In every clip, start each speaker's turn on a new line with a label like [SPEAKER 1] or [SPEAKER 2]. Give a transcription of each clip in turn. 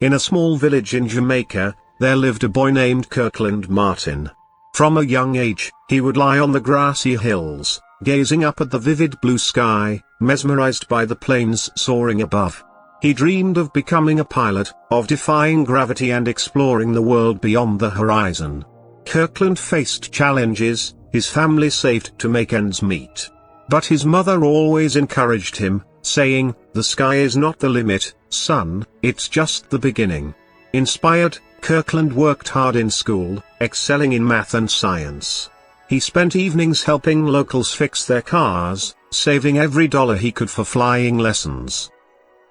[SPEAKER 1] In a small village in Jamaica, there lived a boy named Kirkland Martin. From a young age, he would lie on the grassy hills, gazing up at the vivid blue sky, mesmerized by the planes soaring above. He dreamed of becoming a pilot, of defying gravity and exploring the world beyond the horizon. Kirkland faced challenges, his family saved to make ends meet. But his mother always encouraged him, saying, "The sky is not the limit, son, it's just the beginning." Inspired, Kirkland worked hard in school, excelling in math and science. He spent evenings helping locals fix their cars, saving every dollar he could for flying lessons.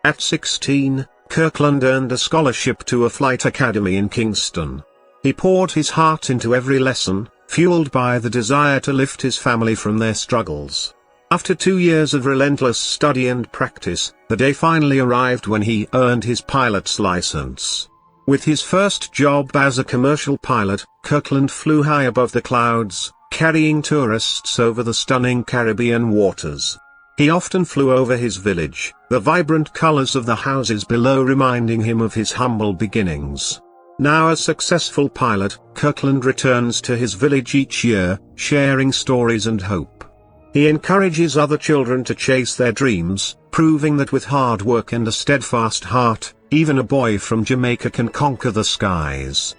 [SPEAKER 1] At 16, Kirkland earned a scholarship to a flight academy in Kingston. He poured his heart into every lesson, fueled by the desire to lift his family from their struggles. After 2 years of relentless study and practice, the day finally arrived when he earned his pilot's license. With his first job as a commercial pilot, Kirkland flew high above the clouds, carrying tourists over the stunning Caribbean waters. He often flew over his village, the vibrant colors of the houses below reminding him of his humble beginnings. Now a successful pilot, Kirkland returns to his village each year, sharing stories and hope. He encourages other children to chase their dreams, proving that with hard work and a steadfast heart, even a boy from Jamaica can conquer the skies.